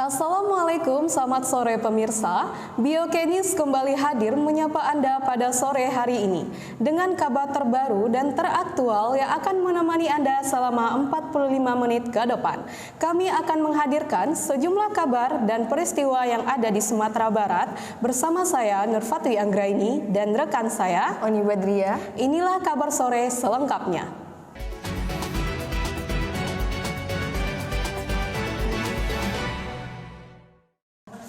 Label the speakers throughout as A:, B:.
A: Assalamualaikum, selamat sore pemirsa. Biokenis kembali hadir menyapa Anda pada sore hari ini dengan kabar terbaru dan teraktual yang akan menemani Anda selama 45 menit ke depan. Kami akan menghadirkan sejumlah kabar dan peristiwa yang ada di Sumatera Barat bersama saya Nurfatwi Anggraini dan rekan saya
B: Oni Badria.
A: Inilah kabar sore selengkapnya.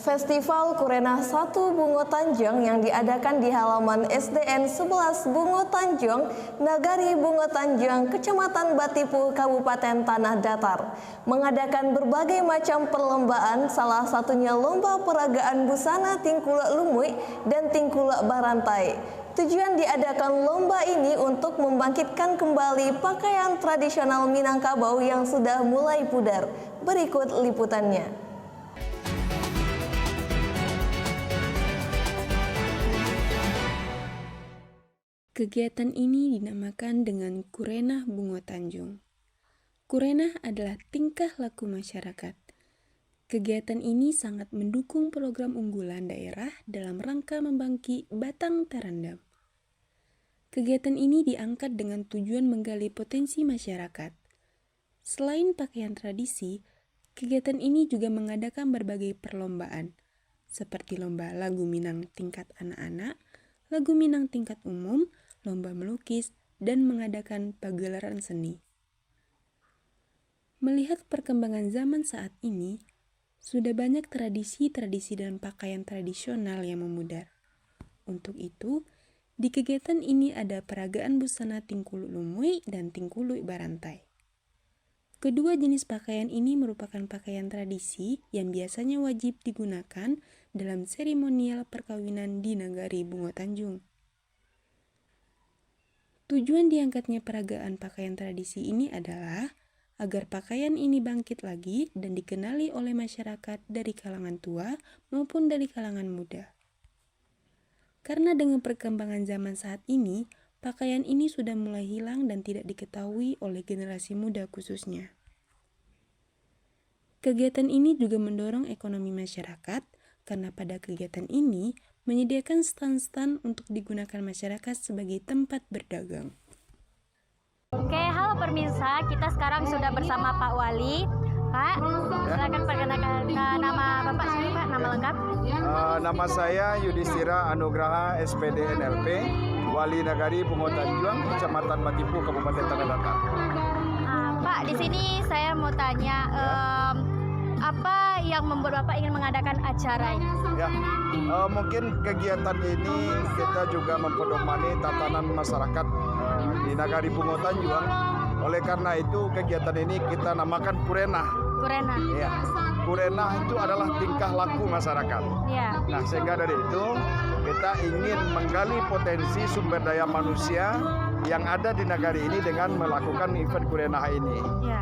B: Festival Kurenah 1 Bungo Tanjung yang diadakan di halaman SDN 11 Bungo Tanjung, Nagari Bungo Tanjung, Kecamatan Batipu, Kabupaten Tanah Datar, mengadakan berbagai macam perlombaan, salah satunya lomba peragaan busana Tingkulak Lumui dan Tingkulak Barantai. Tujuan diadakan lomba ini untuk membangkitkan kembali pakaian tradisional Minangkabau yang sudah mulai pudar. Berikut liputannya.
C: Kegiatan ini dinamakan dengan Kurenah Bungo Tanjung. Kurenah adalah tingkah laku masyarakat. Kegiatan ini sangat mendukung program unggulan daerah dalam rangka membangkit batang terendam. Kegiatan ini diangkat dengan tujuan menggali potensi masyarakat. Selain pakaian tradisi, kegiatan ini juga mengadakan berbagai perlombaan, seperti lomba lagu Minang tingkat anak-anak, lagu Minang tingkat umum, lomba melukis, dan mengadakan pagelaran seni. Melihat perkembangan zaman saat ini, sudah banyak tradisi-tradisi dan pakaian tradisional yang memudar. Untuk itu, di kegiatan ini ada peragaan busana Tingkuluk Lumui dan Tingkuluk Barantai. Kedua jenis pakaian ini merupakan pakaian tradisi yang biasanya wajib digunakan dalam seremonial perkawinan di Nagari Bungo Tanjung. Tujuan diangkatnya peragaan pakaian tradisi ini adalah agar pakaian ini bangkit lagi dan dikenali oleh masyarakat dari kalangan tua maupun dari kalangan muda. Karena dengan perkembangan zaman saat ini, pakaian ini sudah mulai hilang dan tidak diketahui oleh generasi muda khususnya. Kegiatan ini juga mendorong ekonomi masyarakat karena pada kegiatan ini menyediakan stand-stand untuk digunakan masyarakat sebagai tempat berdagang.
D: Oke, halo pemirsa, kita sekarang sudah bersama Pak Wali. Pak, silakan perkenalkan nama Bapak sendiri, Pak, nama lengkap.
E: Nama saya Yudhistira Anugraha SPD NLP, Wali Nagari Bungo Tanjung, Kecamatan Batipu, Kabupaten Tanah Datar.
D: Pak, di sini saya mau tanya, apa yang membuat Bapak ingin mengadakan acara ini?
E: Ya, mungkin kegiatan ini kita juga mempedomani tatanan masyarakat di Nagari Bungo Tanjung. Oleh karena itu kegiatan ini kita namakan Kurenah.
D: Kurenah.
E: Ya, Kurenah itu adalah tingkah laku masyarakat.
D: Ya.
E: Nah, sehingga dari itu kita ingin menggali potensi sumber daya manusia yang ada di nagari ini dengan melakukan event Kurenah ini.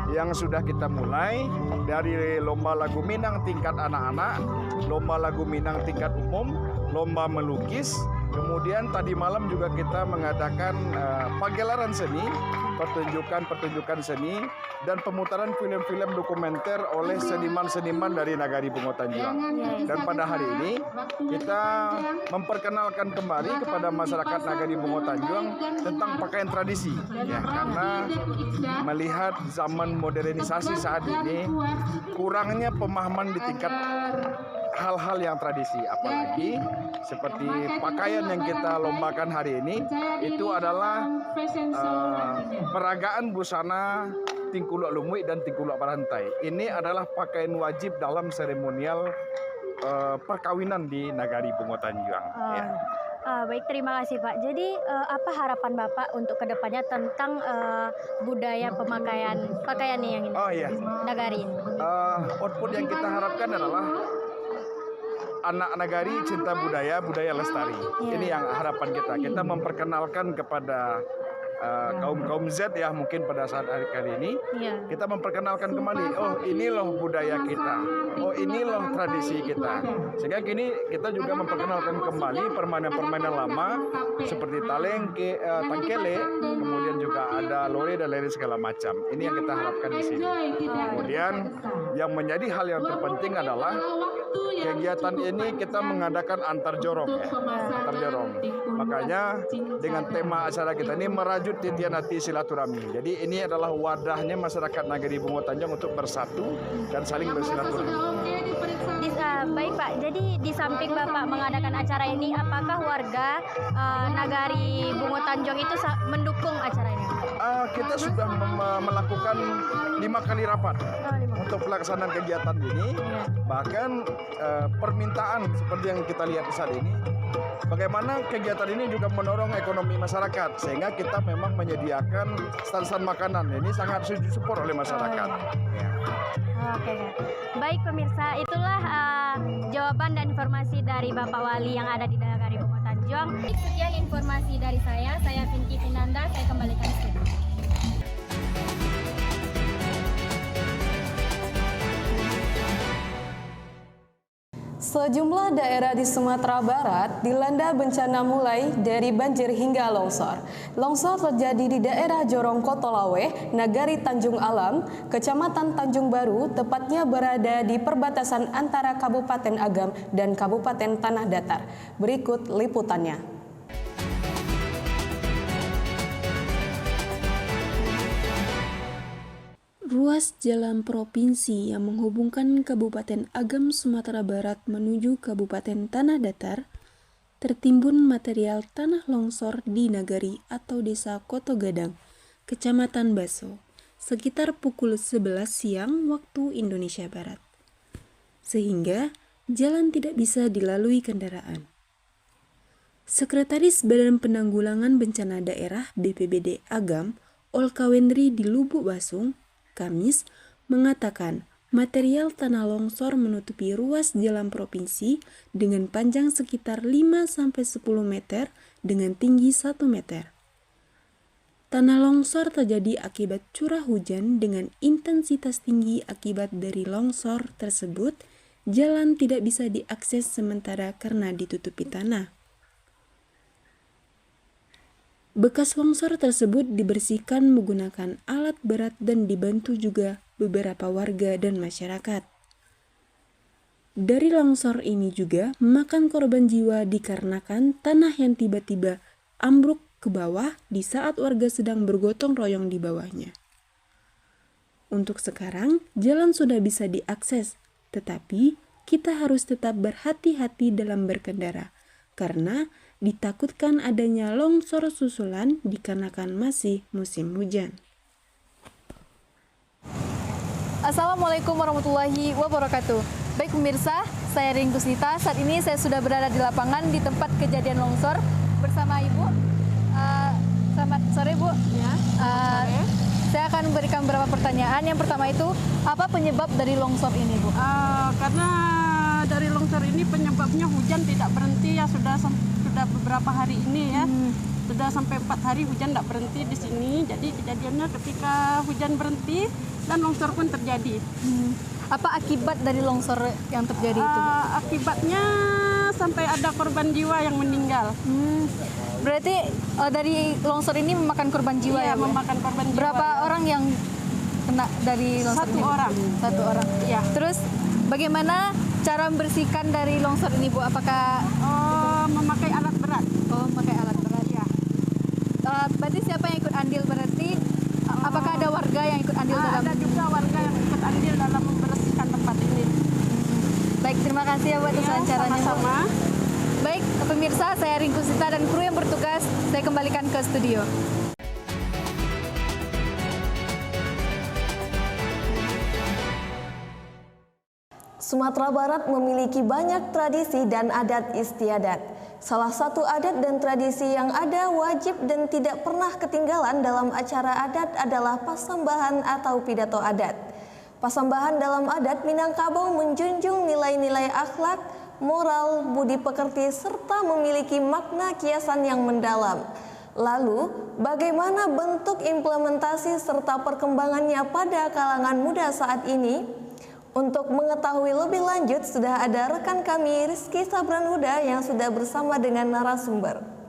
E: Yang sudah kita mulai dari lomba lagu Minang tingkat anak-anak, lomba lagu Minang tingkat umum, lomba melukis. Kemudian tadi malam juga kita mengadakan pagelaran seni, pertunjukan seni, dan pemutaran film-film dokumenter oleh seniman-seniman dari Nagari Bungo Tanjung. Dan pada hari ini kita memperkenalkan kembali kepada masyarakat Nagari Bungo Tanjung tentang pakaian tradisi. Ya, karena melihat zaman modernisasi saat ini, kurangnya pemahaman di tingkat hal-hal yang tradisi, apalagi seperti pakaian yang kita lombakan hari ini itu adalah peragaan busana Tingkulak Lumui dan Tingkulak Barantai. Ini adalah pakaian wajib dalam seremonial perkawinan di Nagari Bungo Tanjung.
D: Baik, terima kasih Pak. Jadi apa harapan Bapak untuk kedepannya tentang budaya pakaian yang ini? Nagari ini.
E: Output yang kita harapkan adalah anak nagari cinta budaya, budaya lestari. Ini yang harapan kita. Kita memperkenalkan kepada kaum Z ya mungkin pada saat hari ini kita memperkenalkan kembali, oh ini loh budaya kita, oh ini loh tradisi kita, sehingga kini kita juga memperkenalkan kembali permainan-permainan lama seperti tangkele, kemudian juga ada lore dan lain segala macam. Ini yang kita harapkan di sini. Kemudian yang menjadi hal yang terpenting adalah kegiatan ini kita mengadakan antar jorong ya, antar jorong. Makanya dengan tema acara kita ini merajut titian hati silaturahmi. Jadi ini adalah wadahnya masyarakat Nagari Bungo Tanjung untuk bersatu dan saling bersilaturahmi.
D: Baik Pak, jadi di samping Bapak mengadakan acara ini, apakah warga Nagari Bungo Tanjung itu mendukung acara ini?
E: Kita sudah melakukan 5 kali rapat untuk pelaksanaan kegiatan ini. Bahkan permintaan seperti yang kita lihat saat ini, bagaimana kegiatan ini juga mendorong ekonomi masyarakat, sehingga kita memang menyediakan stand-stand makanan. Ini sangat disupport oleh masyarakat.
D: Oke. Baik pemirsa, itulah jawaban dan informasi dari Bapak Wali yang ada di Nagari Bungo Tanjung. Sekian informasi dari saya Vinky Finanda, saya kembalikan studio.
A: Sejumlah daerah di Sumatera Barat dilanda bencana mulai dari banjir hingga longsor. Longsor terjadi di daerah Jorong Kotolawe, Nagari Tanjung Alam, Kecamatan Tanjung Baru, tepatnya berada di perbatasan antara Kabupaten Agam dan Kabupaten Tanah Datar. Berikut liputannya.
C: Ruas jalan provinsi yang menghubungkan Kabupaten Agam Sumatera Barat menuju Kabupaten Tanah Datar tertimbun material tanah longsor di Nagari atau Desa Koto Gadang, Kecamatan Baso, sekitar pukul 11 siang waktu Indonesia Barat. Sehingga jalan tidak bisa dilalui kendaraan. Sekretaris Badan Penanggulangan Bencana Daerah BPBD Agam, Olkawendri di Lubuk Basung, Kamis, mengatakan material tanah longsor menutupi ruas jalan provinsi dengan panjang sekitar 5-10 meter dengan tinggi 1 meter. Tanah longsor terjadi akibat curah hujan dengan intensitas tinggi. Akibat dari longsor tersebut, jalan tidak bisa diakses sementara karena ditutupi tanah. Bekas longsor tersebut dibersihkan menggunakan alat berat dan dibantu juga beberapa warga dan masyarakat. Dari longsor ini juga memakan korban jiwa dikarenakan tanah yang tiba-tiba ambruk ke bawah di saat warga sedang bergotong royong di bawahnya. Untuk sekarang, jalan sudah bisa diakses, tetapi kita harus tetap berhati-hati dalam berkendara, karena ditakutkan adanya longsor susulan dikarenakan masih musim hujan.
F: Assalamualaikum warahmatullahi wabarakatuh. Baik pemirsa, saya Ring Kusnita. Saat ini saya sudah berada di lapangan di tempat kejadian longsor bersama Ibu. Selamat sore Bu. Ya, saya akan memberikan beberapa pertanyaan. Yang pertama itu, apa penyebab dari longsor ini Bu?
G: Karena dari longsor ini penyebabnya hujan tidak berhenti ya, sudah beberapa hari ini ya, sudah sampai 4 hari hujan tidak berhenti di sini. Jadi kejadiannya ketika hujan berhenti dan longsor pun terjadi.
F: Apa akibat dari longsor yang terjadi itu?
G: Akibatnya sampai ada korban jiwa yang meninggal.
F: Berarti dari longsor ini memakan korban jiwa ya?
G: Memakan korban jiwa.
F: Berapa orang yang kena dari longsor ini? Satu orang.
G: Ya.
F: Terus bagaimana cara membersihkan dari longsor ini Bu? Apakah
G: memakai alat berat?
F: Memakai alat berat.
G: Ya.
F: Berarti siapa yang ikut andil berarti? Apakah ada warga yang ikut andil dalam?
G: Ada juga warga yang ikut andil dalam membersihkan tempat ini.
F: Baik, terima kasih ya buat wawancaranya.
G: Sama-sama.
F: Baik, pemirsa, saya Ringku Sita dan kru yang bertugas, saya kembalikan ke studio.
B: Sumatera Barat memiliki banyak tradisi dan adat istiadat. Salah satu adat dan tradisi yang ada wajib dan tidak pernah ketinggalan dalam acara adat adalah pasambahan atau pidato adat. Pasambahan dalam adat Minangkabau menjunjung nilai-nilai akhlak, moral, budi pekerti, serta memiliki makna kiasan yang mendalam. Lalu, bagaimana bentuk implementasi serta perkembangannya pada kalangan muda saat ini? Untuk mengetahui lebih lanjut, sudah ada rekan kami Rizky Sabran Huda yang sudah bersama dengan narasumber.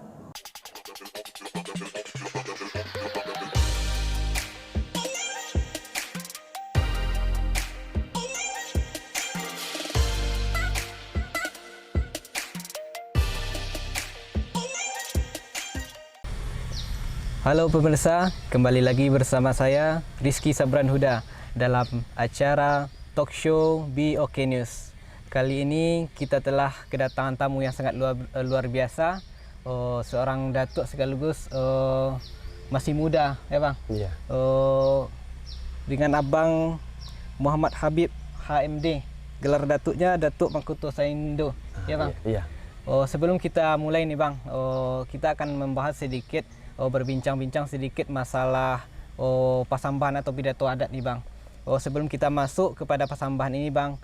H: Halo pemirsa, kembali lagi bersama saya Rizky Sabran Huda dalam acara talk show BOK News. Kali ini kita telah kedatangan tamu yang sangat luar biasa, seorang datuk sekaligus masih muda, ya bang?
I: Iya.
H: Dengan abang Muhammad Habib HMD, gelar datuknya Datuk Mangkuto Saindo, ya bang?
I: Iya.
H: Sebelum kita mulai nih bang, kita akan membahas sedikit, berbincang-bincang sedikit masalah pasambahan atau pidato adat nih bang. Sebelum kita masuk kepada pasambahan ini bang,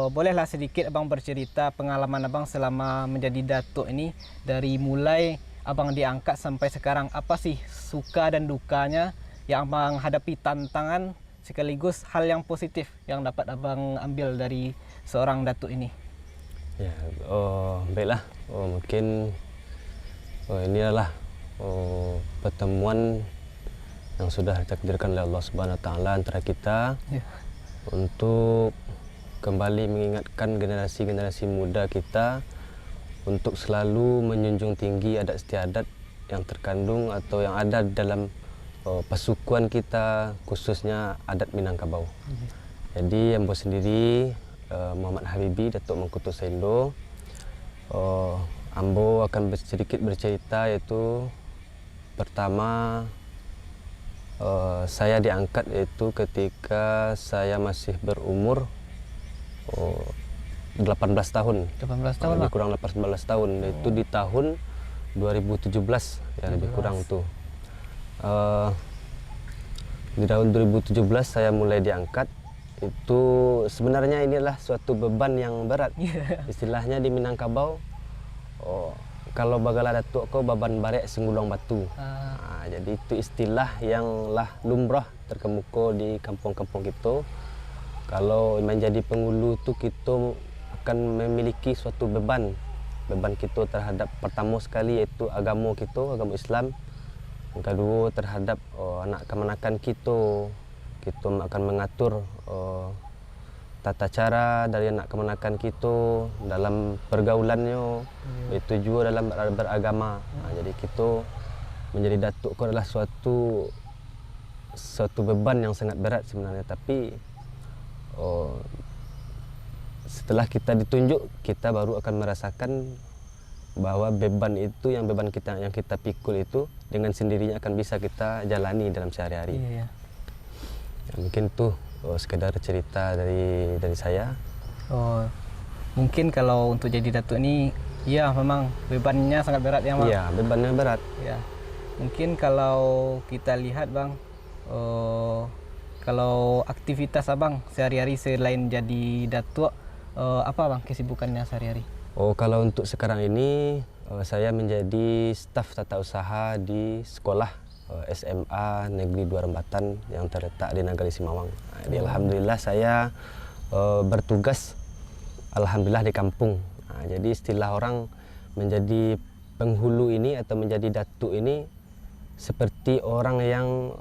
H: bolehlah sedikit abang bercerita pengalaman abang selama menjadi datuk ini, dari mulai abang diangkat sampai sekarang. Apa sih suka dan dukanya yang abang hadapi, tantangan sekaligus hal yang positif yang dapat abang ambil dari seorang datuk ini?
I: Ya, baiklah. Mungkin ini adalah pertemuan yang sudah ditakdirkan oleh Allah Subhanahu Wa Taala antara kita, untuk kembali mengingatkan generasi-generasi muda kita untuk selalu menjunjung tinggi adat istiadat yang terkandung atau yang ada dalam pasukuan kita, khususnya adat Minangkabau. Jadi ambo sendiri, Muhammad Habibi, Datuk Mangkuto Saindo, ambo akan sedikit bercerita, yaitu pertama, saya diangkat itu ketika saya masih berumur 18 tahun.
H: 18 tahun
I: lebih kurang 18 tahun. Itu di tahun 2017 ya, lebih kurang tuh. Di tahun 2017 saya mulai diangkat. Itu sebenarnya inilah suatu beban yang berat. Istilahnya di Minangkabau, kalau bagala datuk kau baban barek singgulong batu. Jadi itu istilah yang lah lumrah terkemuka di kampung-kampung kita. Kalau menjadi pengulu tu kita akan memiliki suatu beban kita terhadap, pertama sekali yaitu agama kita, agama Islam. Yang kedua terhadap anak kemanakan kita akan mengatur tata cara dari anak kemanakan kita dalam pergaulannya, itu juga dalam beragama. Jadi kita menjadi datuk itu adalah suatu beban yang sangat berat sebenarnya. Tapi setelah kita ditunjuk, kita baru akan merasakan bahwa beban yang kita pikul itu dengan sendirinya akan bisa kita jalani dalam sehari-hari. Ya, mungkin tuh sekedar cerita dari saya.
H: Mungkin kalau untuk jadi datuk ini, ya memang bebannya sangat berat ya bang?
I: Iya, bebannya berat.
H: Ya. Mungkin kalau kita lihat bang, kalau aktivitas abang sehari-hari selain jadi datuk, apa bang kesibukannya sehari-hari?
I: Kalau untuk sekarang ini, saya menjadi staf tata usaha di sekolah SMA Negeri 2 Rembatan yang terletak di Nagari Simawang. Jadi alhamdulillah saya bertugas alhamdulillah di kampung. Jadi istilah orang menjadi penghulu ini atau menjadi datuk ini seperti orang yang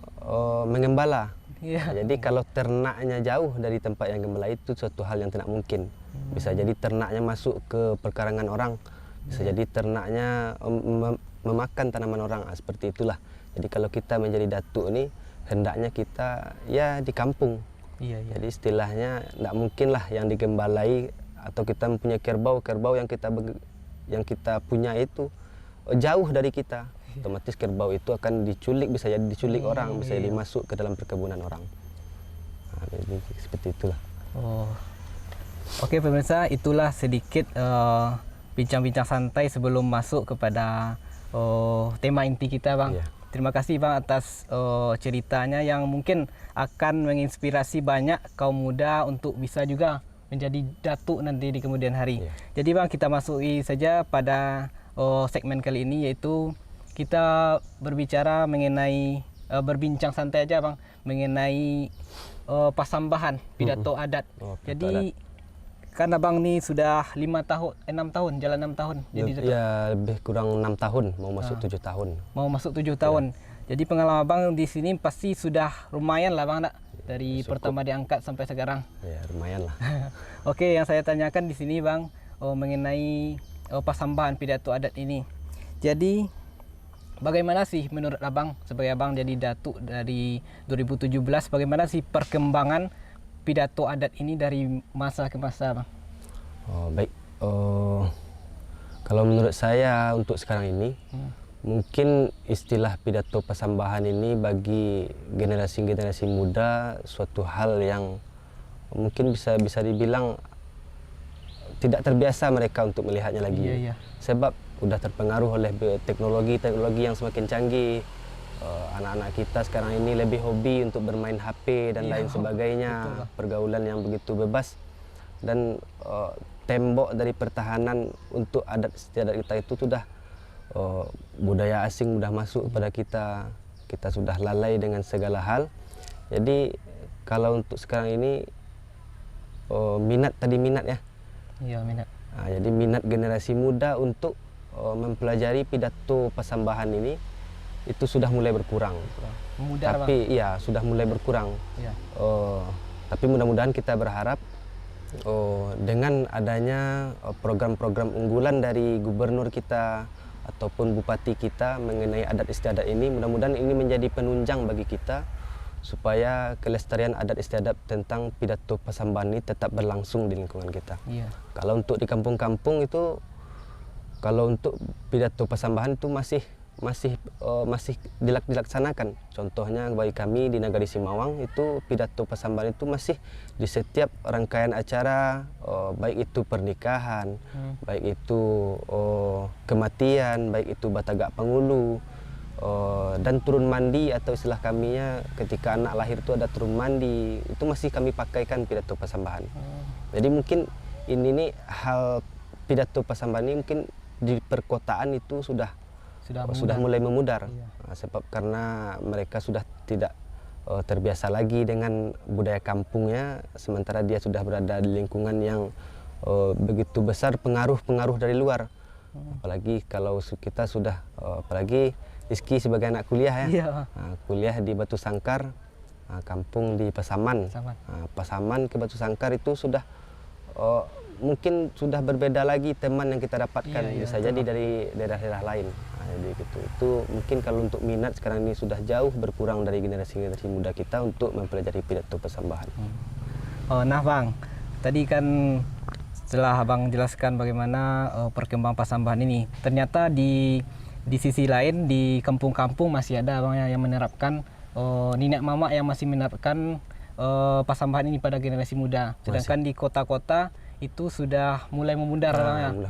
I: mengembala. Jadi kalau ternaknya jauh dari tempat yang gembala itu suatu hal yang tidak mungkin. Bisa jadi ternaknya masuk ke perkarangan orang, bisa jadi ternaknya memakan tanaman orang, seperti itulah. Jadi kalau kita menjadi datuk ini, hendaknya kita ya di kampung. Jadi istilahnya tidak mungkin lah yang digembalai atau kita mempunyai kerbau yang kita punya itu jauh dari kita. Otomatis kerbau itu akan diculik, bisa jadi diculik orang, bisa jadi masuk ke dalam perkebunan orang. Jadi seperti itulah.
H: Oke pemirsa, itulah sedikit bincang-bincang santai sebelum masuk kepada tema inti kita bang. Terima kasih bang atas ceritanya yang mungkin akan menginspirasi banyak kaum muda untuk bisa juga menjadi datuk nanti di kemudian hari. Jadi bang, kita masuki saja pada segmen kali ini, yaitu kita berbicara mengenai berbincang santai aja Bang mengenai pasambahan pidato adat. Jadi kan Abang nih sudah 6 tahun, jalan 6 tahun. Jadi
I: ya lebih kurang 6 tahun, mau masuk 7 tahun.
H: Mau masuk 7 tahun. Jadi pengalaman Abang di sini pasti sudah lumayan lah Bang, dari pertama diangkat sampai sekarang.
I: Ya lumayan lah.
H: Oke, yang saya tanyakan di sini Bang mengenai pasambahan pidato adat ini. Jadi bagaimana sih menurut Abang sebagai Abang jadi datuk dari 2017, bagaimana sih perkembangan pidato adat ini dari masa ke masa Bang?
I: Baik, kalau menurut saya untuk sekarang ini mungkin istilah pidato pasambahan ini bagi generasi-generasi muda suatu hal yang mungkin bisa dibilang tidak terbiasa mereka untuk melihatnya lagi. Sebab udah terpengaruh oleh teknologi yang semakin canggih. Anak-anak kita sekarang ini lebih hobi untuk bermain HP dan lain sebagainya, pergaulan yang begitu bebas, dan tembok dari pertahanan untuk adat istiadat kita itu sudah budaya asing sudah masuk pada kita sudah lalai dengan segala hal. Jadi kalau untuk sekarang ini minat ya.
H: Iya, minat.
I: Jadi minat generasi muda untuk mempelajari pidato pasambahan ini itu sudah mulai berkurang. Tapi ya sudah mulai berkurang. Tapi mudah-mudahan kita berharap dengan adanya program-program unggulan dari gubernur kita ataupun bupati kita mengenai adat istiadat ini, mudah-mudahan ini menjadi penunjang bagi kita supaya kelestarian adat istiadat tentang pidato pasambahan ini tetap berlangsung di lingkungan kita. Kalau untuk di kampung-kampung itu, kalau untuk pidato pasambahan itu masih dilaksanakan. Contohnya bagi kami di Nagari Simawang itu pidato pasambahan itu masih di setiap rangkaian acara, baik itu pernikahan, baik itu kematian, baik itu batagak pangulu, dan turun mandi atau istilah kaminya ketika anak lahir itu ada turun mandi, itu masih kami pakaikan pidato pasambahan. Jadi mungkin ini nih hal pidato pasambahan ini mungkin di perkotaan itu sudah mulai memudar, sebab karena mereka sudah tidak terbiasa lagi dengan budaya kampungnya, sementara dia sudah berada di lingkungan yang begitu besar pengaruh dari luar. Apalagi kalau kita sudah, apalagi Rizky sebagai anak kuliah ya, kuliah di Batu Sangkar, kampung di Pasaman. Pasaman ke Batu Sangkar itu sudah mungkin sudah berbeda lagi teman yang kita dapatkan, bisa jadi dari daerah-daerah lain. Jadi gitu. Itu mungkin kalau untuk minat sekarang ini sudah jauh berkurang dari generasi-generasi muda kita untuk mempelajari pidato pasambahan.
H: Nah Bang, tadi kan setelah Abang jelaskan bagaimana perkembangan pasambahan ini, ternyata di sisi lain di kampung-kampung masih ada Abang yang menerapkan nenek mama yang masih menerapkan pasambahan ini pada generasi muda. Sedangkan di kota-kota itu sudah mulai memudar.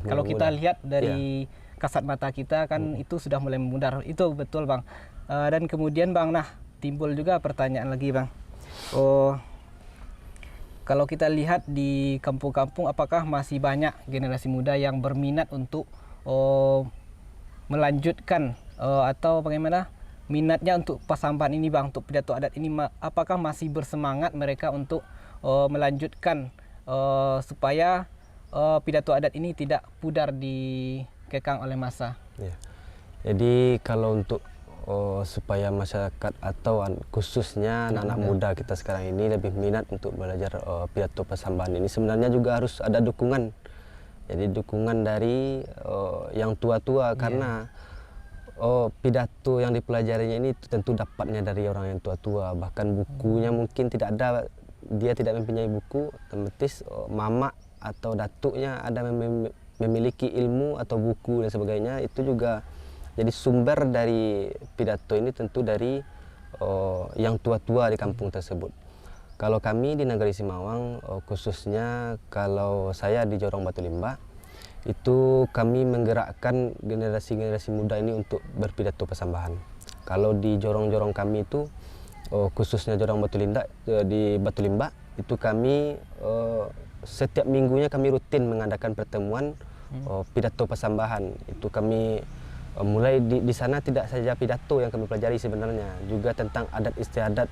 H: Kalau kita lihat dari kasat mata kita kan itu sudah mulai memudar. Itu betul Bang. Dan kemudian Bang, timbul juga pertanyaan lagi Bang. Kalau kita lihat di kampung-kampung, apakah masih banyak generasi muda yang berminat untuk melanjutkan atau bagaimana minatnya untuk pasambahan ini Bang, untuk pidato adat ini, apakah masih bersemangat mereka untuk melanjutkan supaya pidato adat ini tidak pudar dikekang oleh masa?
I: Jadi kalau untuk supaya masyarakat atau khususnya anak-anak muda kita sekarang ini lebih minat untuk belajar pidato pasambahan ini, sebenarnya juga harus ada dukungan. Jadi dukungan dari yang tua-tua, karena pidato yang dipelajarinya ini tentu dapatnya dari orang yang tua-tua. Bahkan bukunya mungkin tidak ada, dia tidak mempunyai buku, otomatis mama atau datuknya ada memiliki ilmu atau buku dan sebagainya. Itu juga jadi sumber dari pidato ini tentu dari yang tua-tua di kampung tersebut. Kalau kami di Nagari Simawang, khususnya kalau saya di Jorong Batu Limba, itu kami menggerakkan generasi-generasi muda ini untuk berpidato pasambahan. Kalau di jorong-jorong kami itu, khususnya Jorong Batu Limba, di Batu Limba, itu kami setiap minggunya kami rutin mengadakan pertemuan pidato pasambahan. Itu kami mulai di sana tidak saja pidato yang kami pelajari sebenarnya, juga tentang adat istiadat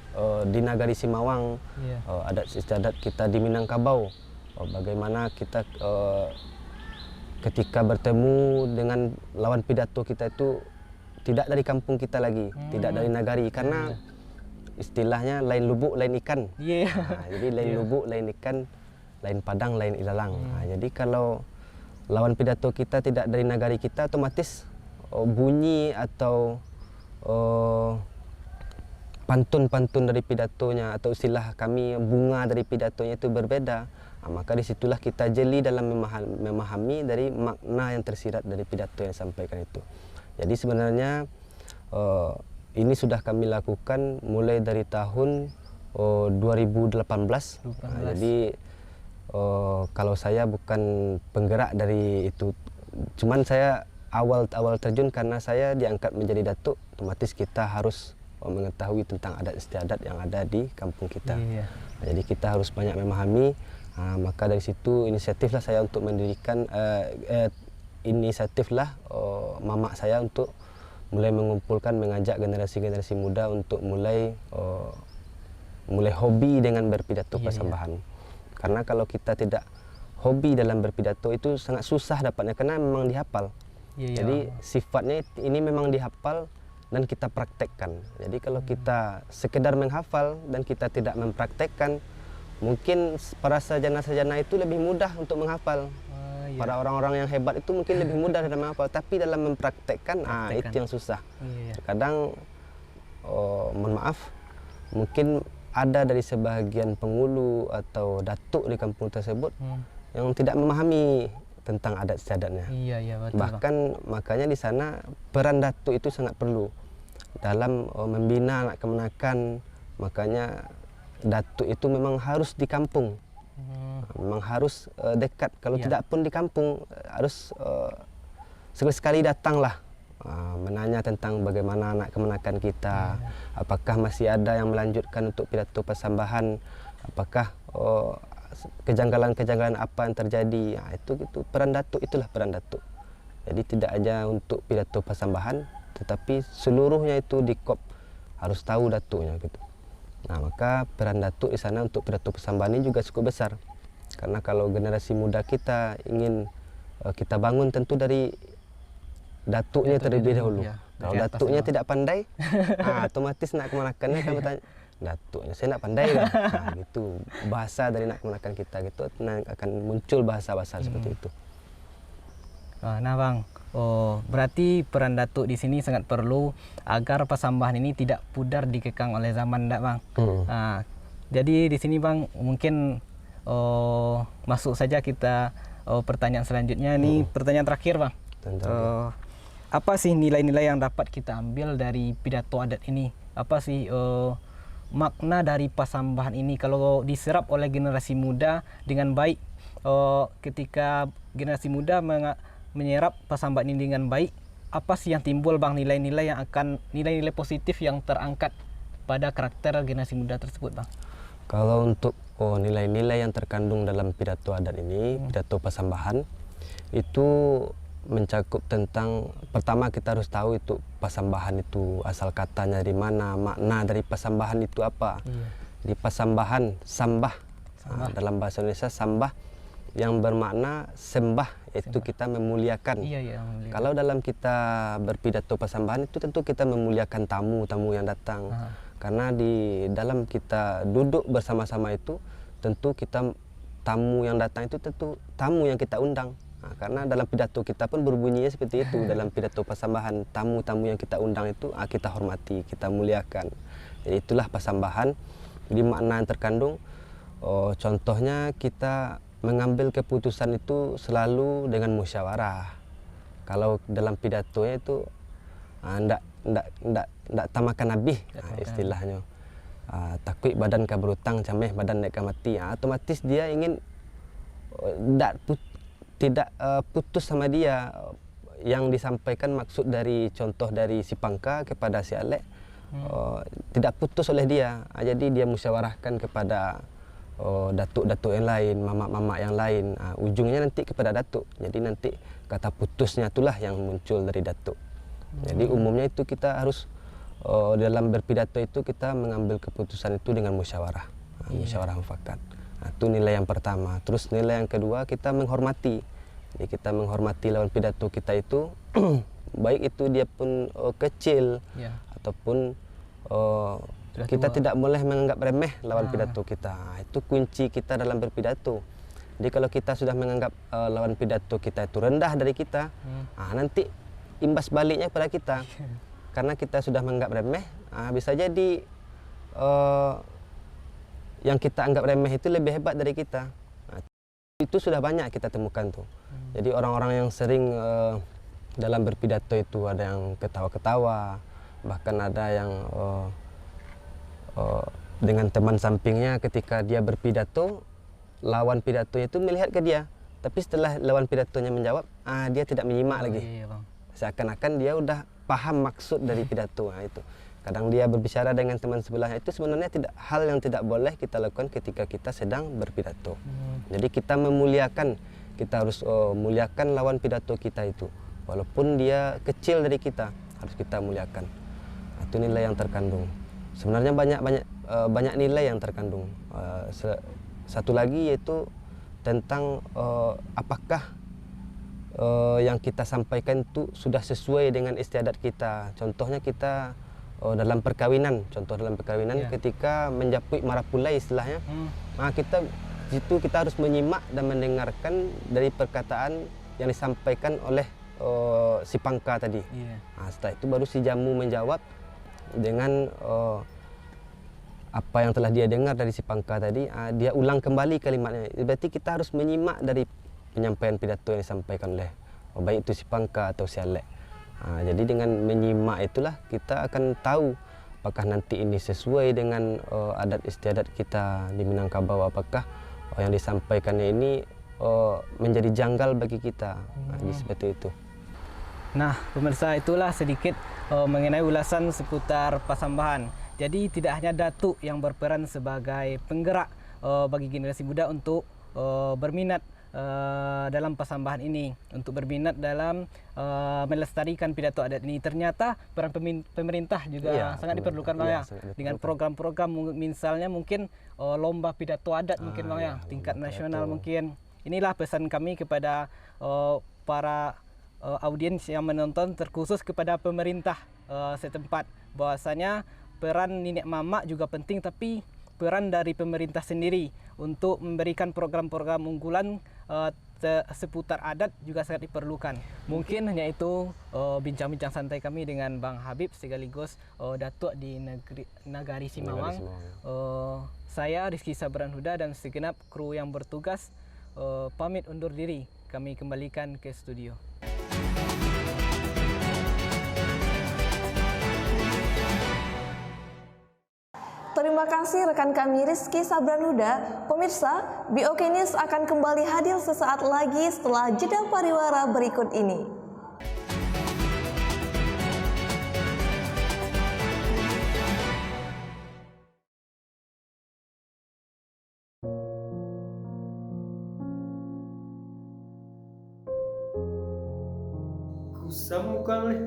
I: di Nagari Simawang, adat istiadat kita di Minangkabau, bagaimana kita ketika bertemu dengan lawan pidato kita itu tidak dari kampung kita lagi, tidak dari nagari, karena istilahnya lain lubuk lain ikan. Jadi lain lubuk lain ikan, lain padang lain ilalang. Jadi kalau lawan pidato kita tidak dari nagari kita, otomatis bunyi atau pantun-pantun dari pidatonya atau istilah kami bunga dari pidatonya itu berbeda. Maka disitulah kita jeli dalam memahami dari makna yang tersirat dari pidato yang disampaikan itu. Jadi sebenarnya ini sudah kami lakukan mulai dari tahun 2018. Jadi kalau saya bukan penggerak dari itu, cuman saya awal terjun karena saya diangkat menjadi datuk, otomatis kita harus mengetahui tentang adat istiadat yang ada di kampung kita. Jadi kita harus banyak memahami. Maka dari situ inisiatiflah saya untuk mendirikan mamak saya untuk mulai mengumpulkan, mengajak generasi-generasi muda untuk mulai hobi dengan berpidato persambahan. Karena kalau kita tidak hobi dalam berpidato itu sangat susah dapatnya, karena memang dihafal. Jadi sifatnya ini memang dihafal dan kita praktekkan. Jadi kalau kita sekedar menghafal dan kita tidak mempraktekkan, mungkin para sarjana-sarjana itu lebih mudah untuk menghafal. Para orang-orang yang hebat itu mungkin lebih mudah dalam menghafal, tapi dalam mempraktekkan, itu yang susah. Kadang, mohon maaf, mungkin ada dari sebagian pengulu atau datuk di kampung tersebut yang tidak memahami tentang adat istiadatnya. Bahkan makanya di sana peran datuk itu sangat perlu dalam membina anak kemenakan. Makanya datuk itu memang harus di kampung. Memang harus dekat. Kalau tidak pun di kampung, harus sekali-sekali datanglah menanya tentang bagaimana anak kemenakan kita, apakah masih ada yang melanjutkan untuk pidato persambahan, apakah kejanggalan-kejanggalan apa yang terjadi. Itu peran datuk, itulah peran datuk. Jadi tidak hanya untuk pidato persambahan, tetapi seluruhnya itu di KOP harus tahu datuknya gitu. Maka peran datuk di sana untuk pidato persambahan ini juga cukup besar. Karena kalau generasi muda kita ingin kita bangun, tentu dari datuknya terlebih dahulu. Kalau datuknya tidak pandai, otomatis nak kemenakannya kami tanya, datuknya saya nak pandai lah. Gitu. Bahasa dari nak kemenakan kita gitu akan muncul bahasa-bahasa seperti itu.
H: Nah Bang, berarti peran datuk di sini sangat perlu agar persambahan ini tidak pudar dikekang oleh zaman, enggak Bang? Jadi di sini Bang, mungkin masuk saja kita pertanyaan selanjutnya. Ini pertanyaan terakhir Bang. Apa sih nilai-nilai yang dapat kita ambil dari pidato adat ini? Apa sih makna dari persambahan ini kalau diserap oleh generasi muda dengan baik? Ketika generasi muda menyerap persambahan ini dengan baik, apa sih yang timbul Bang, nilai-nilai yang akan nilai-nilai positif yang terangkat pada karakter generasi muda tersebut Bang?
I: Kalau untuk nilai-nilai yang terkandung dalam pidato adat ini, pidato persambahan, itu mencakup tentang, pertama kita harus tahu itu persambahan itu asal katanya dari mana, makna dari persambahan itu apa. Di persambahan, sambah. Dalam bahasa Indonesia sambah yang bermakna sembah, yaitu kita memuliakan. Memuliakan. Kalau dalam kita berpidato persambahan itu tentu kita memuliakan tamu-tamu yang datang. Karena di dalam kita duduk bersama-sama itu tentu kita, tamu yang datang itu tentu tamu yang kita undang. Karena dalam pidato kita pun berbunyinya seperti itu. Dalam pidato persambahan, tamu-tamu yang kita undang itu kita hormati, kita muliakan. Jadi itulah persambahan. Jadi makna yang terkandung, contohnya kita mengambil keputusan itu selalu dengan musyawarah. Kalau dalam pidatonya itu ndak tamakan nabih, istilahnya. Takut badan ka berutang, cameh badan naik ka mati. Otomatis dia ingin tidak putus sama dia. Yang disampaikan maksud dari contoh dari si Pangka kepada si Alek, tidak putus oleh dia. Jadi dia musyawarahkan kepada datuk-datuk yang lain, mamak-mamak yang lain. Ujungnya nanti kepada datuk. Jadi nanti kata putusnya itulah yang muncul dari datuk. Jadi umumnya itu kita harus dalam berpidato itu kita mengambil keputusan itu dengan musyawarah, musyawarah mufakat. Nah, itu nilai yang pertama. Terus nilai yang kedua kita menghormati. Jadi kita menghormati lawan pidato kita itu, baik itu dia pun kecil ataupun kita tidak boleh menganggap remeh lawan pidato kita. Nah, itu kunci kita dalam berpidato. Jadi kalau kita sudah menganggap lawan pidato kita itu rendah dari kita, nanti imbas baliknya pada kita. Karena kita sudah menganggap remeh, bisa jadi yang kita anggap remeh itu lebih hebat dari kita. Nah, itu sudah banyak kita temukan tuh. Jadi orang-orang yang sering dalam berpidato itu ada yang ketawa-ketawa, bahkan ada yang dengan teman sampingnya ketika dia berpidato, lawan pidatonya itu melihat ke dia. Tapi setelah lawan pidatonya menjawab, dia tidak menyimak lagi. Seakan-akan dia udah paham maksud dari pidato. Nah, itu kadang dia berbicara dengan teman sebelahnya, itu sebenarnya hal yang tidak boleh kita lakukan ketika kita sedang berpidato. Jadi kita memuliakan, kita harus muliakan lawan pidato kita itu, walaupun dia kecil dari kita, harus kita muliakan. Nah, itu nilai yang terkandung. Sebenarnya banyak nilai yang terkandung. Satu lagi yaitu tentang apakah yang kita sampaikan itu sudah sesuai dengan istiadat kita. Contohnya kita dalam perkawinan, ketika menjapui marapulai istilahnya, kita harus menyimak dan mendengarkan dari perkataan yang disampaikan oleh si pangka tadi. Setelah itu baru si jamu menjawab dengan apa yang telah dia dengar dari si pangka tadi, dia ulang kembali kalimatnya. Berarti kita harus menyimak dari penyampaian pidato yang disampaikan oleh baik itu si pangka atau si alek. Jadi dengan menyimak itulah kita akan tahu apakah nanti ini sesuai dengan adat istiadat kita di Minangkabau, apakah yang disampaikannya ini menjadi janggal bagi kita. Jadi seperti itu.
H: Nah, pemirsa, itulah sedikit mengenai ulasan seputar Pasambahan. Jadi tidak hanya datuk yang berperan sebagai penggerak bagi generasi muda untuk berminat dalam Pasambahan ini, untuk berminat dalam melestarikan pidato adat ini. Ternyata peran pemerintah juga sangat diperlukan, Bang ya. Dengan program-program misalnya mungkin lomba pidato adat mungkin, Bang ya, tingkat nasional mungkin. Inilah pesan kami kepada para audiens yang menonton, terkhusus kepada pemerintah setempat, bahwasanya peran nenek mamak juga penting, tapi peran dari pemerintah sendiri untuk memberikan program-program unggulan seputar adat juga sangat diperlukan. Mungkin hanya itu bincang-bincang santai kami dengan Bang Habib sekaligus Datuk di Nagari Simawang. Saya Rizky Sabran Huda dan segenap kru yang bertugas pamit undur diri. Kami kembalikan ke studio.
B: Terima kasih rekan kami Rizky Sabran Huda. Pemirsa, BOK News akan kembali hadir sesaat lagi setelah jeda pariwara berikut ini.
J: Kusam bukan leh.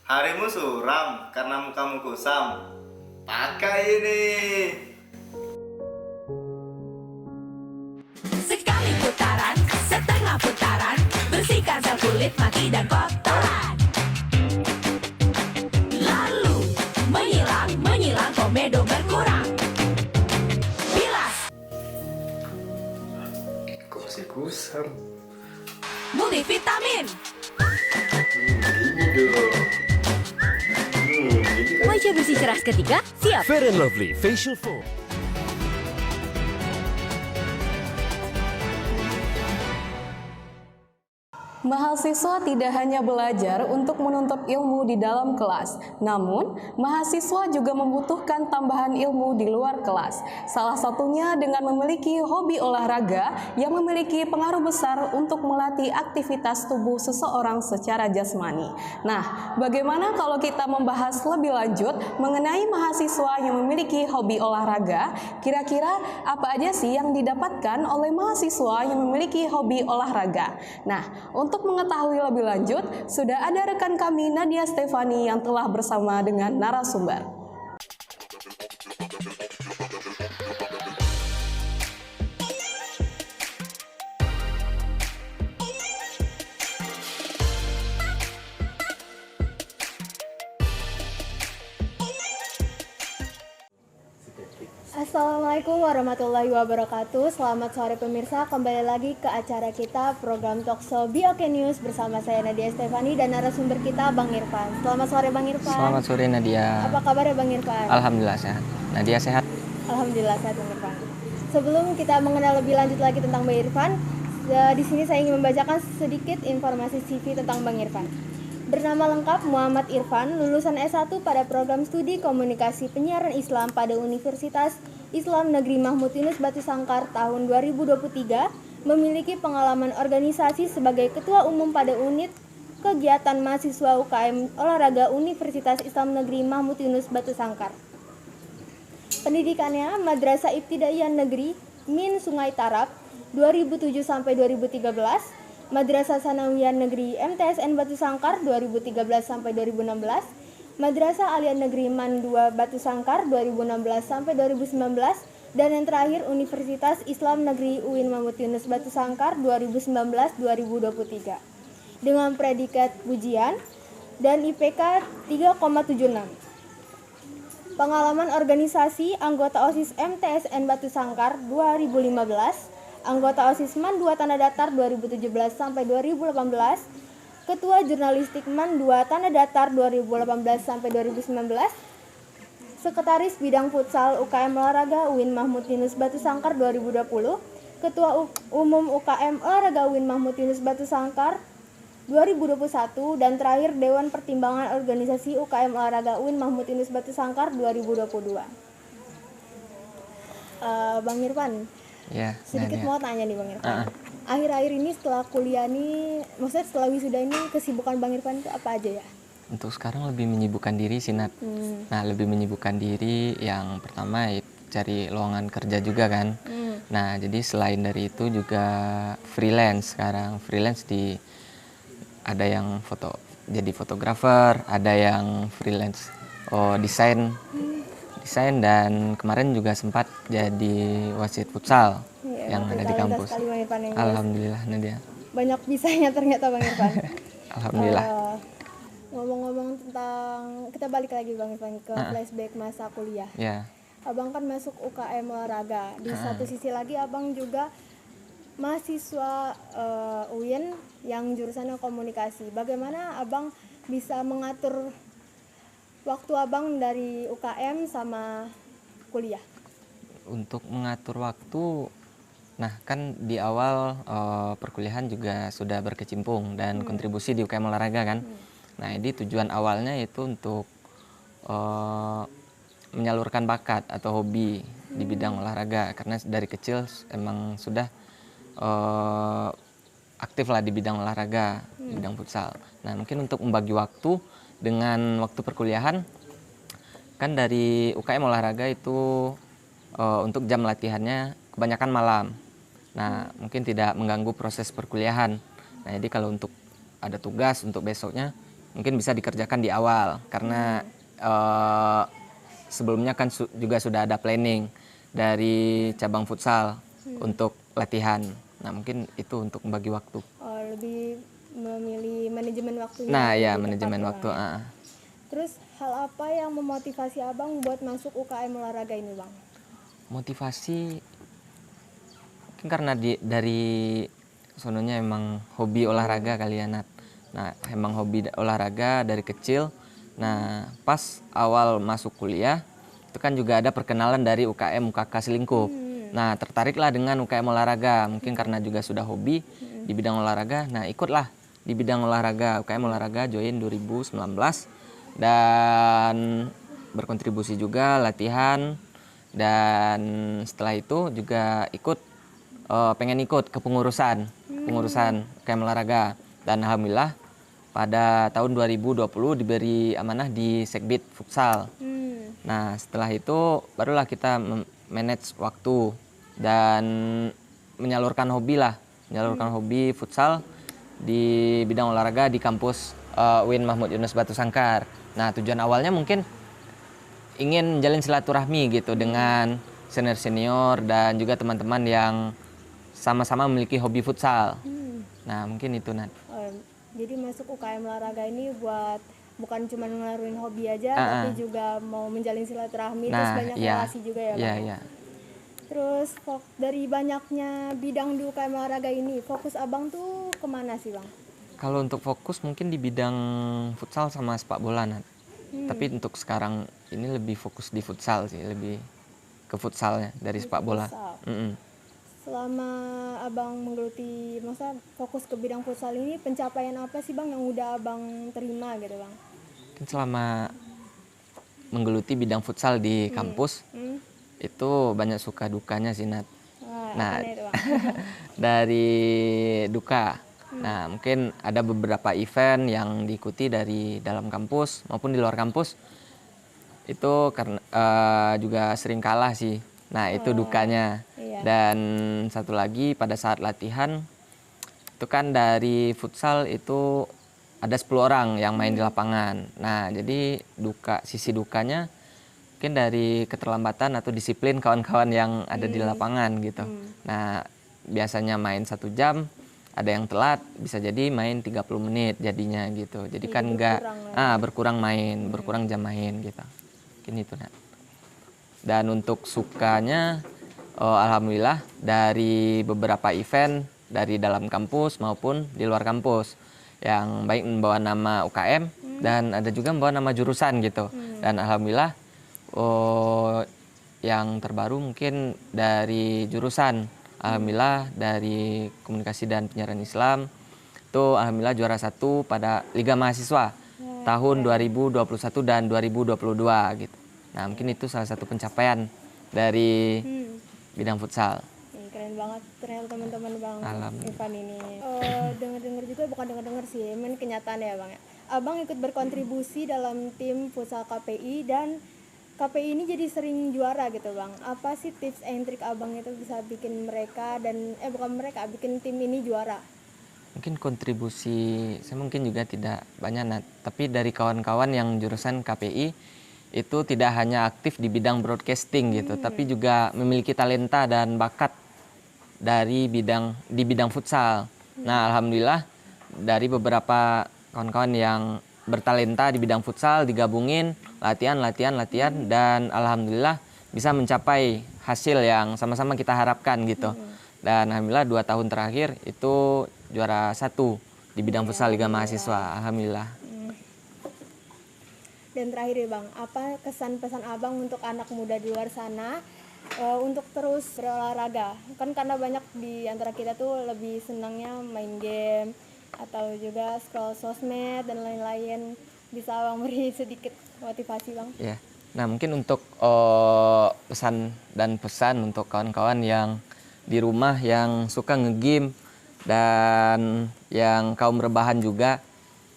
K: Harimu suram karena mukamu kusam. Pakai ini.
L: Sekali putaran, setengah putaran, bersihkan sel kulit, mati dan kotoran. Lalu menyilang, komedo berkurang. Bilas.
J: Kok masih kusam?
L: Multivitamin.
J: Ini dong.
L: Wajah bersih cerah seketika, siap.
M: Fair and Lovely Facial Foam.
A: Mahasiswa tidak hanya belajar untuk menuntut ilmu di dalam kelas, namun mahasiswa juga membutuhkan tambahan ilmu di luar kelas. Salah satunya dengan memiliki hobi olahraga yang memiliki pengaruh besar untuk melatih aktivitas tubuh seseorang secara jasmani. Nah, bagaimana kalau kita membahas lebih lanjut mengenai mahasiswa yang memiliki hobi olahraga? Kira-kira apa aja sih yang didapatkan oleh mahasiswa yang memiliki hobi olahraga? Nah, untuk mengetahui lebih lanjut, sudah ada rekan kami Nadia Stefani yang telah bersama dengan narasumber.
J: Assalamualaikum warahmatullahi wabarakatuh. Selamat sore pemirsa, kembali lagi ke acara kita program Talkshow BOK News bersama saya Nadia Stefani dan narasumber kita Bang Irfan. Selamat sore Bang Irfan.
M: Selamat sore Nadia.
J: Apa kabar ya Bang Irfan?
M: Alhamdulillah sehat. Nadia sehat?
J: Alhamdulillah sehat Bang Irfan. Sebelum kita mengenal lebih lanjut lagi tentang Bang Irfan, di sini saya ingin membacakan sedikit informasi CV tentang Bang Irfan. Bernama lengkap Muhammad Irfan, lulusan S1 pada program studi komunikasi penyiaran Islam pada Universitas Islam Negeri Mahmud Yunus Batu Sangkar tahun 2023, memiliki pengalaman organisasi sebagai Ketua Umum pada unit kegiatan mahasiswa UKM Olahraga Universitas Islam Negeri Mahmud Yunus Batu Sangkar. Pendidikannya Madrasah Ibtidaiyah Negeri Min Sungai Tarap 2007 sampai 2013. Madrasah Sanawiyah Negeri MTSN Batu Sangkar 2013 sampai 2016, Madrasah Aliyah Negeri Man 2 Batu Sangkar 2016 sampai 2019, dan yang terakhir Universitas Islam Negeri UIN Mahmud Yunus Batu Sangkar 2019-2023 dengan predikat pujian dan IPK 3,76. Pengalaman organisasi anggota OSIS MTSN Batu Sangkar 2015, anggota OSIS MAN 2 Tanah Datar 2017 sampai 2018, Ketua Jurnalistik MAN 2 Tanah Datar 2018 sampai 2019, Sekretaris Bidang Futsal UKM Olahraga UIN Mahmud Yunus Batu Sangkar 2020, Ketua Umum UKM Olahraga UIN Mahmud Yunus Batu Sangkar 2021, dan terakhir Dewan Pertimbangan Organisasi UKM Olahraga UIN Mahmud Yunus Batu Sangkar 2022. Bang Irfan,
M: Ya,
J: sedikit mau tanya nih Bang Irfan. Akhir-akhir ini setelah kuliah nih, maksudnya setelah wisuda ini, kesibukan Bang Irfan itu apa aja ya?
M: Untuk sekarang lebih menyibukkan diri sih Nat. Nah, lebih menyibukkan diri yang pertama cari lowongan kerja juga kan. Nah, jadi selain dari itu juga freelance sekarang. Freelance ada yang jadi fotografer, ada yang freelance desain, dan kemarin juga sempat jadi wasit futsal yang ada di kampus. Alhamdulillah Nadia.
J: Banyak bisanya ternyata Bang Irfan.
M: Alhamdulillah.
J: Ngomong-ngomong tentang, kita balik lagi Bang Irfan ke flashback masa kuliah.
M: Ya.
J: Abang kan masuk UKM Olahraga. Di satu sisi lagi Abang juga mahasiswa UIN yang jurusannya komunikasi. Bagaimana Abang bisa mengatur waktu Abang dari UKM sama kuliah?
M: Untuk mengatur waktu, nah kan di awal perkuliahan juga sudah berkecimpung dan kontribusi di UKM Olahraga kan. Nah, jadi tujuan awalnya itu untuk menyalurkan bakat atau hobi di bidang olahraga, karena dari kecil emang sudah aktif lah di bidang olahraga, bidang futsal. Nah, mungkin untuk membagi waktu dengan waktu perkuliahan, kan dari UKM Olahraga itu untuk jam latihannya kebanyakan malam. Nah, mungkin tidak mengganggu proses perkuliahan. Nah, jadi kalau untuk ada tugas untuk besoknya, mungkin bisa dikerjakan di awal, karena sebelumnya kan juga sudah ada planning dari cabang futsal untuk latihan. Nah, mungkin itu untuk membagi waktu.
J: Lebih memilih manajemen waktunya.
M: Nah, ya manajemen waktu.
J: Terus hal apa yang memotivasi Abang buat masuk UKM Olahraga ini Bang?
M: Motivasi mungkin karena dari sononya emang hobi olahraga kali ya Nat. Nah, emang hobi olahraga dari kecil. Nah, pas awal masuk kuliah itu kan juga ada perkenalan dari UKM UKK Selingkup. Nah, tertariklah dengan UKM Olahraga, mungkin karena juga sudah hobi di bidang olahraga. Nah, ikutlah di bidang olahraga. UKM olahraga join 2019 dan berkontribusi juga latihan, dan setelah itu juga pengen ikut ke pengurusan UKM olahraga, dan alhamdulillah pada tahun 2020 diberi amanah di Sekbid Futsal. Nah, setelah itu barulah kita manage waktu dan menyalurkan hobi futsal di bidang olahraga di kampus UIN Mahmud Yunus Batu Sangkar. Nah, tujuan awalnya mungkin ingin menjalin silaturahmi gitu dengan senior-senior dan juga teman-teman yang sama-sama memiliki hobi futsal. Nah, mungkin itu, Nat.
J: Jadi masuk UKM olahraga ini bukan cuma ngelaruin hobi aja, tapi juga mau menjalin silaturahmi, terus banyak relasi juga ya, Bang?
M: Iya.
J: Terus dari banyaknya bidang di UKM olahraga ini, fokus Abang tuh kemana sih, Bang?
M: Kalau untuk fokus mungkin di bidang futsal sama sepak bola, Nat. Tapi untuk sekarang ini lebih fokus di futsal sih, lebih ke futsalnya dari sepak bola.
J: Selama Abang menggeluti, masa fokus ke bidang futsal ini, pencapaian apa sih, Bang, yang udah Abang terima gitu, Bang?
M: Selama menggeluti bidang futsal di kampus, itu banyak suka dukanya sih, Nat. Nah, itu, Bang? Dari duka, nah mungkin ada beberapa event yang diikuti dari dalam kampus maupun di luar kampus, itu karena juga sering kalah sih. Nah, itu dukanya. Dan satu lagi pada saat latihan itu kan dari futsal itu ada 10 orang yang main di lapangan. Nah, jadi sisi dukanya mungkin dari keterlambatan atau disiplin kawan-kawan yang ada di lapangan gitu. Nah, biasanya main 1 jam, ada yang telat bisa jadi main 30 menit jadinya gitu. Jadi kan berkurang jam main gitu. Mungkin itu, Nah. Dan untuk sukanya, alhamdulillah dari beberapa event dari dalam kampus maupun di luar kampus, yang baik membawa nama UKM dan ada juga membawa nama jurusan gitu. Dan alhamdulillah yang terbaru mungkin dari jurusan, alhamdulillah dari komunikasi dan penyiaran Islam itu alhamdulillah juara 1 pada Liga Mahasiswa tahun 2021 dan 2022 gitu. Nah, mungkin itu salah satu pencapaian dari bidang futsal.
J: Keren banget ternyata teman-teman Bang Ivan ini. Dengar-dengar juga, bukan dengar-dengar sih, memang kenyataan ya, Bang ya. Abang ikut berkontribusi dalam tim futsal KPI dan KPI ini jadi sering juara gitu, Bang. Apa sih tips and trik Abang itu bisa bikin bikin tim ini juara?
M: Mungkin kontribusi saya mungkin juga tidak banyak, Nat. Tapi dari kawan-kawan yang jurusan KPI itu tidak hanya aktif di bidang broadcasting gitu, tapi juga memiliki talenta dan bakat di bidang futsal. Nah, alhamdulillah dari beberapa kawan-kawan yang bertalenta di bidang futsal digabungin latihan dan alhamdulillah bisa mencapai hasil yang sama-sama kita harapkan gitu. Dan alhamdulillah 2 tahun terakhir itu juara 1 di bidang futsal Liga Mahasiswa, alhamdulillah.
J: Dan terakhir ya, Bang, apa kesan pesan Abang untuk anak muda di luar sana untuk terus berolahraga? Kan karena banyak di antara kita tuh lebih senangnya main game atau juga scroll sosmed dan lain-lain. Bisa Abang beri sedikit motivasi, Bang?
M: Ya. Nah, mungkin untuk pesan untuk kawan-kawan yang di rumah yang suka nge-game dan yang kaum rebahan juga.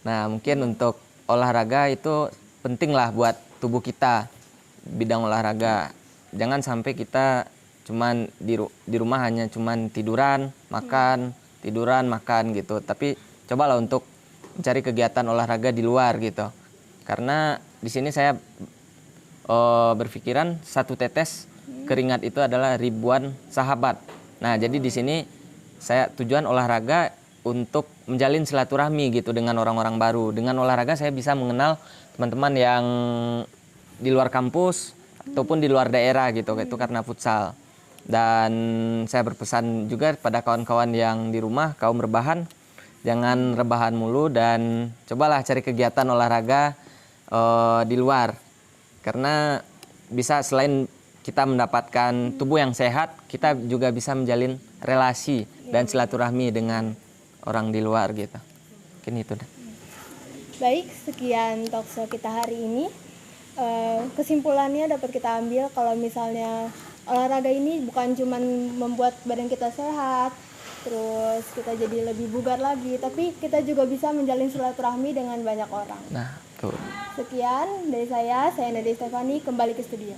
M: Nah, mungkin untuk olahraga itu penting lah buat tubuh kita, bidang olahraga. Jangan sampai kita cuman di rumah hanya cuman tiduran, makan gitu. Tapi cobalah untuk mencari kegiatan olahraga di luar gitu. Karena di sini saya berpikiran 1 tetes keringat itu adalah ribuan sahabat. Nah, jadi di sini saya tujuan olahraga untuk menjalin silaturahmi gitu dengan orang-orang baru. Dengan olahraga saya bisa mengenal teman-teman yang di luar kampus ataupun di luar daerah gitu, itu karena futsal. Dan saya berpesan juga pada kawan-kawan yang di rumah, kaum rebahan, jangan rebahan mulu dan cobalah cari kegiatan olahraga di luar. Karena bisa selain kita mendapatkan tubuh yang sehat, kita juga bisa menjalin relasi dan silaturahmi dengan orang di luar gitu. Mungkin itu.
J: Baik, sekian talkshow kita hari ini. Kesimpulannya dapat kita ambil kalau misalnya olahraga ini bukan cuma membuat badan kita sehat, terus kita jadi lebih bugar lagi, tapi kita juga bisa menjalin silaturahmi dengan banyak orang.
M: Nah, tuh.
J: Sekian dari saya Nadia Stefani, kembali ke studio.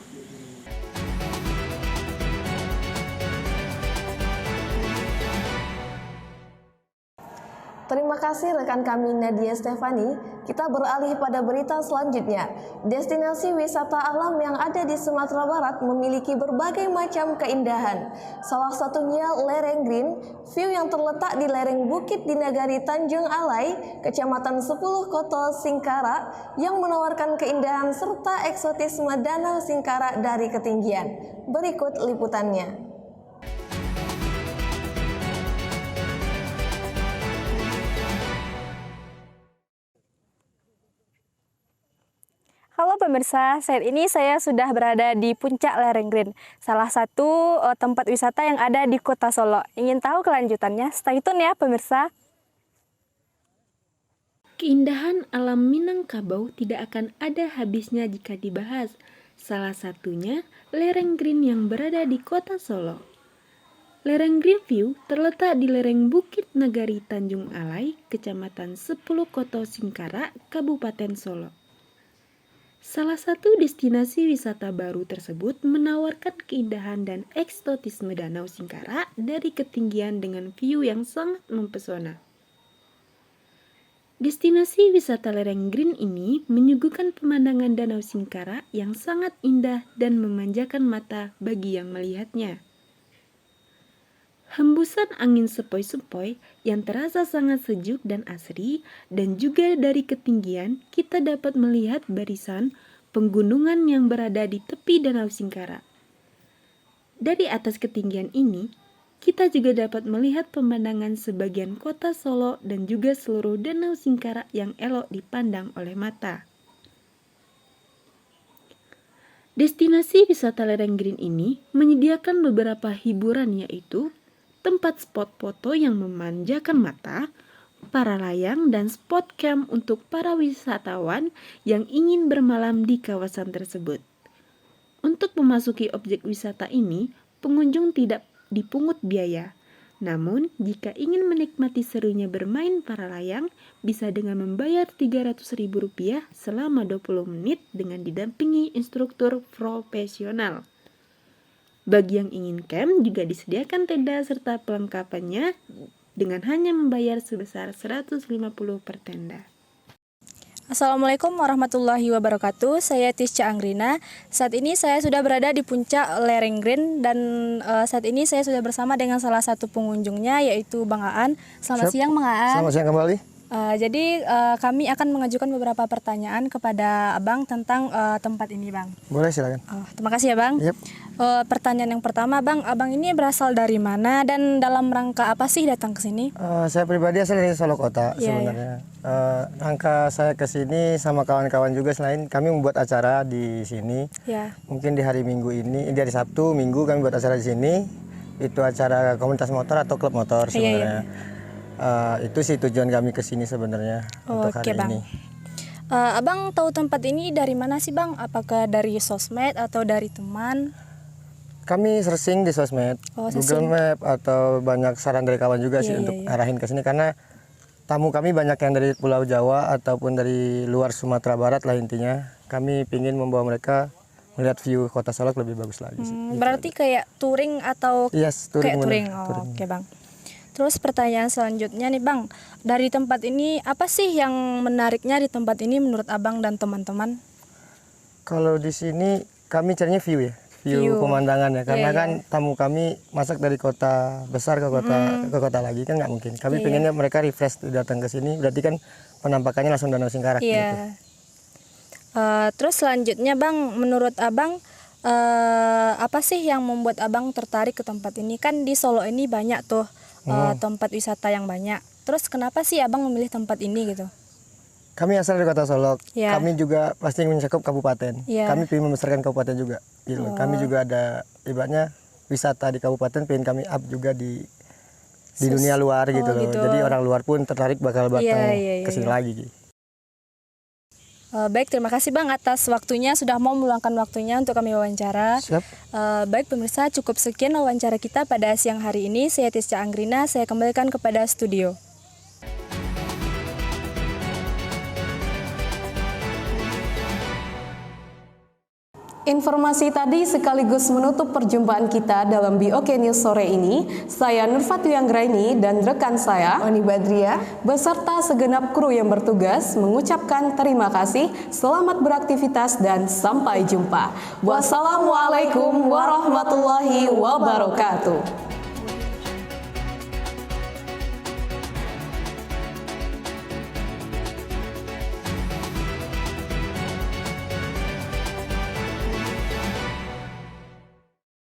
B: Terima kasih rekan kami Nadia Stefani. Kita beralih pada berita selanjutnya. Destinasi wisata alam yang ada di Sumatera Barat memiliki berbagai macam keindahan. Salah satunya lereng Green, view yang terletak di lereng bukit di Nagari Tanjung Alai, Kecamatan 10 Koto Singkara, yang menawarkan keindahan serta eksotisme Danau Singkara dari ketinggian. Berikut liputannya.
N: Halo pemirsa, saat ini saya sudah berada di puncak lereng Green, salah satu tempat wisata yang ada di Kota Solo. Ingin tahu kelanjutannya? Stay tune ya pemirsa.
C: Keindahan alam Minangkabau tidak akan ada habisnya jika dibahas. Salah satunya lereng Green yang berada di Kota Solo. Lereng Green View terletak di lereng Bukit Nagari Tanjung Alai, Kecamatan 10 Koto Singkara, Kabupaten Solo. Salah satu destinasi wisata baru tersebut menawarkan keindahan dan eksotisme Danau Singkara dari ketinggian dengan view yang sangat mempesona. Destinasi wisata lereng Green ini menyuguhkan pemandangan Danau Singkara yang sangat indah dan memanjakan mata bagi yang melihatnya. Hembusan angin sepoi-sepoi yang terasa sangat sejuk dan asri, dan juga dari ketinggian kita dapat melihat barisan penggunungan yang berada di tepi Danau Singkara. Dari atas ketinggian ini, kita juga dapat melihat pemandangan sebagian kota Solo dan juga seluruh Danau Singkara yang elok dipandang oleh mata. Destinasi wisata lereng Green ini menyediakan beberapa hiburan, yaitu tempat spot foto yang memanjakan mata, para layang, dan spot camp untuk para wisatawan yang ingin bermalam di kawasan tersebut. Untuk memasuki objek wisata ini, pengunjung tidak dipungut biaya. Namun, jika ingin menikmati serunya bermain para layang, bisa dengan membayar Rp300.000 selama 20 menit dengan didampingi instruktur profesional. Bagi yang ingin camp juga disediakan tenda serta pelengkapannya dengan hanya membayar sebesar Rp150 per tenda.
N: Assalamualaikum warahmatullahi wabarakatuh. Saya Tisca Anggrina. Saat ini saya sudah berada di puncak lereng Green dan saat ini saya sudah bersama dengan salah satu pengunjungnya, yaitu Bang Aan. Selamat siang Bang Aan.
O: Selamat siang kembali.
N: Jadi kami akan mengajukan beberapa pertanyaan kepada Abang tentang tempat ini, Bang.
O: Boleh, silakan.
N: Terima kasih ya, Bang.
O: Yep.
N: Pertanyaan yang pertama, Bang, Abang ini berasal dari mana dan dalam rangka apa sih datang ke sini?
O: Saya pribadi asal dari Solo Kota sebenarnya. Rangka saya ke sini sama kawan-kawan juga, selain kami membuat acara di sini. Mungkin di hari Minggu ini, di hari Sabtu, Minggu kami buat acara di sini. Itu acara komunitas motor atau klub motor sebenarnya. Itu sih tujuan kami ke sini sebenarnya untuk hari ini.
N: Abang tahu tempat ini dari mana sih, Bang? Apakah dari sosmed atau dari teman?
O: Kami searching di sosmed, Google Map, atau banyak saran dari kawan juga sih untuk arahin ke sini, karena tamu kami banyak yang dari Pulau Jawa ataupun dari luar Sumatera Barat lah intinya. Kami ingin membawa mereka melihat view Kota Solo lebih bagus lagi sih.
N: Berarti kayak touring atau
O: touring,
N: kayak touring? Oke, Bang. Terus pertanyaan selanjutnya nih, Bang, dari tempat ini apa sih yang menariknya di tempat ini menurut Abang dan teman-teman?
O: Kalau di sini kami carinya view ya, view pemandangannya, karena kan tamu kami masak dari kota besar ke kota lagi kan nggak mungkin. Kami pengennya mereka refresh datang ke sini, berarti kan penampakannya langsung Danau Singkara gitu.
N: Terus selanjutnya, Bang, menurut Abang apa sih yang membuat Abang tertarik ke tempat ini? Kan di Solo ini banyak tuh tempat wisata yang banyak. Terus kenapa sih Abang memilih tempat ini gitu?
O: Kami asal dari Kota Solo. Kami juga pasti mencakup kabupaten. Kami ingin membesarkan kabupaten juga. Gitu. Kami juga ada ibaratnya wisata di kabupaten, pengen kami up juga di di dunia luar gitu loh.
N: Gitu.
O: Jadi orang luar pun tertarik bakal datang ke sini lagi gitu.
N: Baik, terima kasih Bang atas waktunya, sudah mau meluangkan waktunya untuk kami wawancara.
O: Siap.
N: Baik pemirsa, cukup sekian wawancara kita pada siang hari ini. Saya Tisca Anggrina, saya kembalikan kepada studio.
A: Informasi tadi sekaligus menutup perjumpaan kita dalam BOK News sore ini. Saya Nurfati Anggraini dan rekan saya
B: Oni Badria
A: beserta segenap kru yang bertugas mengucapkan terima kasih, selamat beraktivitas dan sampai jumpa. Wassalamualaikum warahmatullahi wabarakatuh.